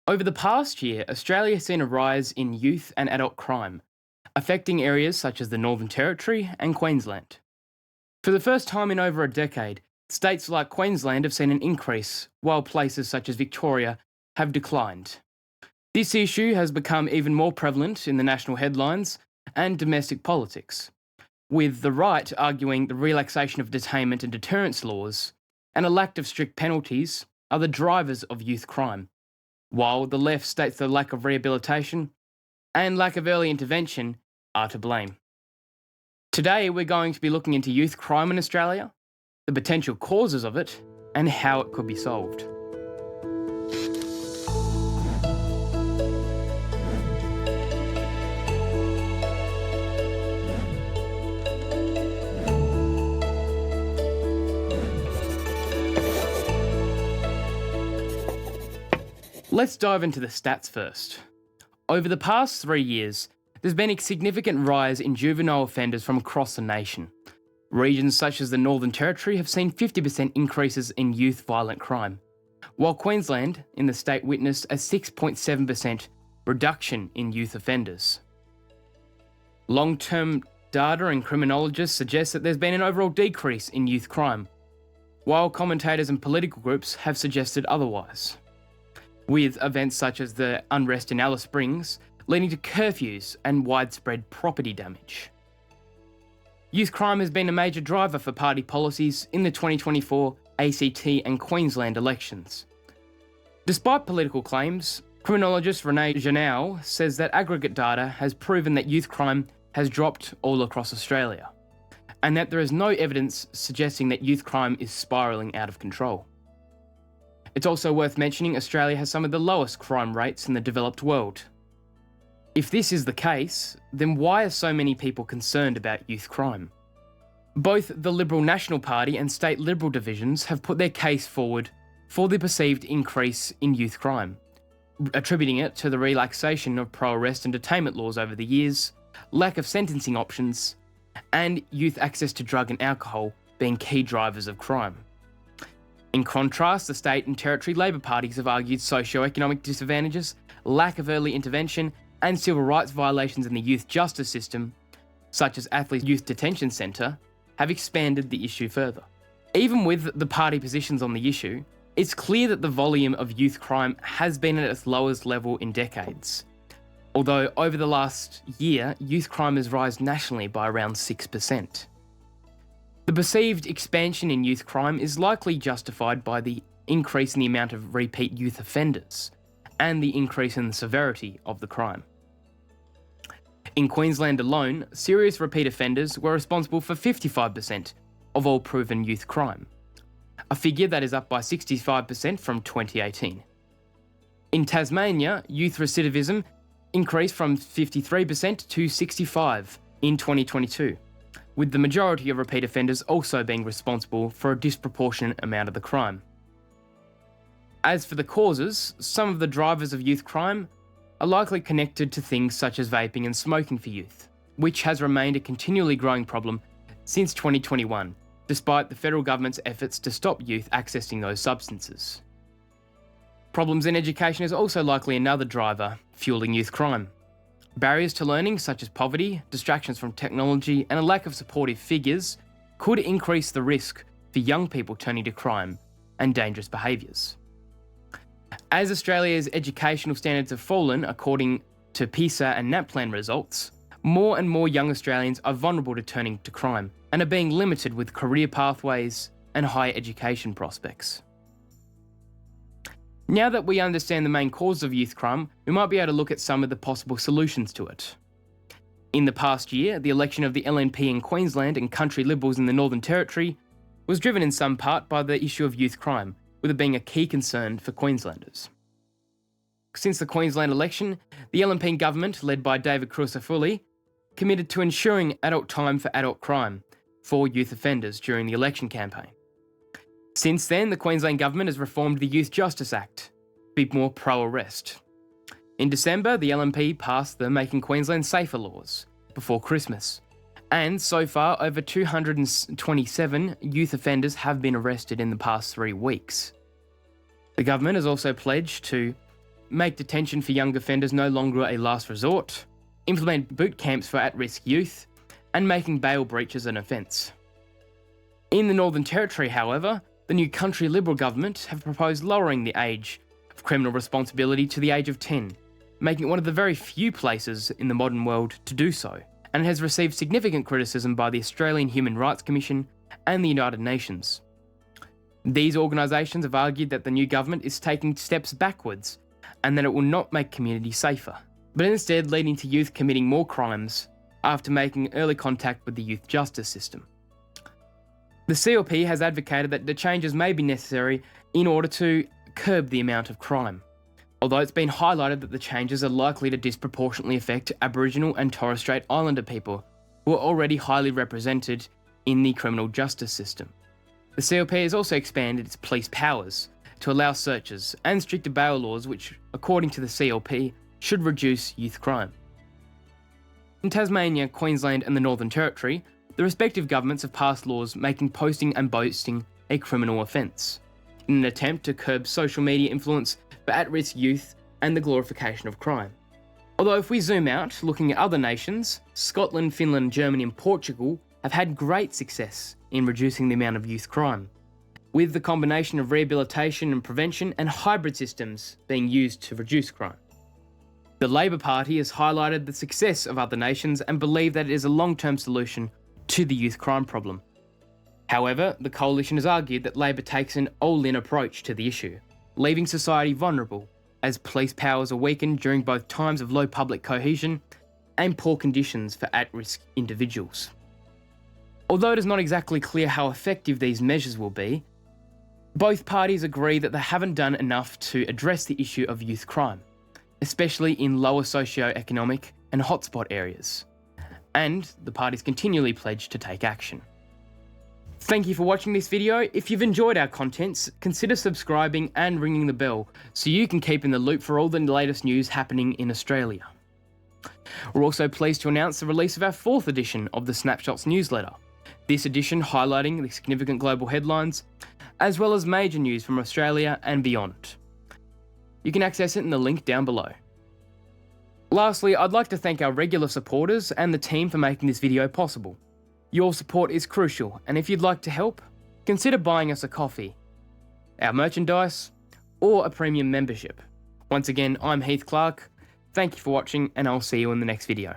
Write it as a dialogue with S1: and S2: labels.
S1: Over the past year, Australia has seen a rise in youth and adult crime, affecting areas such as the Northern Territory and Queensland. For the first time in over a decade, states like Queensland have seen an increase, while places such as Victoria have declined. This issue has become even more prevalent in the national headlines and domestic politics, with the right arguing the relaxation of detainment and deterrence laws and a lack of strict penalties are the drivers of youth crime, while the left states the lack of rehabilitation and lack of early intervention are to blame. Today, we're going to be looking into youth crime in Australia, the potential causes of it, and how it could be solved. Let's dive into the stats first. Over the past 3 years, there's been a significant rise in juvenile offenders from across the nation. Regions such as the Northern Territory have seen 50% increases in youth violent crime, while Queensland in the state witnessed a 6.7% reduction in youth offenders. Long-term data and criminologists suggest that there's been an overall decrease in youth crime, while commentators and political groups have suggested otherwise, with events such as the unrest in Alice Springs leading to curfews and widespread property damage. Youth crime has been a major driver for party policies in the 2024 ACT and Queensland elections. Despite political claims, criminologist Renee Janau says that aggregate data has proven that youth crime has dropped all across Australia, and that there is no evidence suggesting that youth crime is spiralling out of control. It's also worth mentioning Australia has some of the lowest crime rates in the developed world. If this is the case, then why are so many people concerned about youth crime? Both the Liberal National Party and state Liberal divisions have put their case forward for the perceived increase in youth crime, attributing it to the relaxation of pro-arrest and detainment laws over the years, lack of sentencing options, and youth access to drug and alcohol being key drivers of crime. In contrast, the state and territory Labor parties have argued socio-economic disadvantages, lack of early intervention, and civil rights violations in the youth justice system, such as Athlete's Youth Detention Centre, have expanded the issue further. Even with the party positions on the issue, it's clear that the volume of youth crime has been at its lowest level in decades. Although over the last year, youth crime has risen nationally by around 6%. The perceived expansion in youth crime is likely justified by the increase in the amount of repeat youth offenders and the increase in the severity of the crime. In Queensland alone, serious repeat offenders were responsible for 55% of all proven youth crime, a figure that is up by 65% from 2018. In Tasmania, youth recidivism increased from 53% to 65% in 2022. With the majority of repeat offenders also being responsible for a disproportionate amount of the crime. As for the causes, some of the drivers of youth crime are likely connected to things such as vaping and smoking for youth, which has remained a continually growing problem since 2021, despite the federal government's efforts to stop youth accessing those substances. Problems in education is also likely another driver fueling youth crime. Barriers to learning such as poverty, distractions from technology, and a lack of supportive figures could increase the risk for young people turning to crime and dangerous behaviours. As Australia's educational standards have fallen according to PISA and NAPLAN results, more and more young Australians are vulnerable to turning to crime and are being limited with career pathways and higher education prospects. Now that we understand the main cause of youth crime, we might be able to look at some of the possible solutions to it. In the past year, the election of the LNP in Queensland and country Liberals in the Northern Territory was driven in some part by the issue of youth crime, with it being a key concern for Queenslanders. Since the Queensland election, the LNP government, led by David Crucifulli, committed to ensuring adult time for adult crime for youth offenders during the election campaign. Since then, the Queensland government has reformed the Youth Justice Act to be more pro-arrest. In December, the LNP passed the Making Queensland Safer laws before Christmas, and so far over 227 youth offenders have been arrested in the past 3 weeks. The government has also pledged to make detention for young offenders no longer a last resort, implement boot camps for at-risk youth, and making bail breaches an offence. In the Northern Territory, however, the new country Liberal government have proposed lowering the age of criminal responsibility to the age of 10, making it one of the very few places in the modern world to do so, and it has received significant criticism by the Australian Human Rights Commission and the United Nations. These organisations have argued that the new government is taking steps backwards and that it will not make communities safer, but instead leading to youth committing more crimes after making early contact with the youth justice system. The CLP has advocated that the changes may be necessary in order to curb the amount of crime, although it's been highlighted that the changes are likely to disproportionately affect Aboriginal and Torres Strait Islander people who are already highly represented in the criminal justice system. The CLP has also expanded its police powers to allow searches and stricter bail laws which, according to the CLP, should reduce youth crime. In Tasmania, Queensland and the Northern Territory, the respective governments have passed laws making posting and boasting a criminal offence, in an attempt to curb social media influence for at-risk youth and the glorification of crime. Although if we zoom out, looking at other nations, Scotland, Finland, Germany and Portugal have had great success in reducing the amount of youth crime, with the combination of rehabilitation and prevention and hybrid systems being used to reduce crime. The Labor Party has highlighted the success of other nations and believe that it is a long-term solution to the youth crime problem. However, the coalition has argued that Labor takes an all-in approach to the issue, leaving society vulnerable as police powers are weakened during both times of low public cohesion and poor conditions for at-risk individuals. Although it is not exactly clear how effective these measures will be, both parties agree that they haven't done enough to address the issue of youth crime, especially in lower socio-economic and hotspot areas, and the parties continually pledge to take action. Thank you for watching this video. If you've enjoyed our contents, consider subscribing and ringing the bell so you can keep in the loop for all the latest news happening in Australia. We're also pleased to announce the release of our 4th edition of the Snapshots newsletter. This edition highlighting the significant global headlines, as well as major news from Australia and beyond. You can access it in the link down below. Lastly, I'd like to thank our regular supporters and the team for making this video possible. Your support is crucial, and if you'd like to help, consider buying us a coffee, our merchandise, or a premium membership. Once again, I'm Heath Clark. Thank you for watching, and I'll see you in the next video.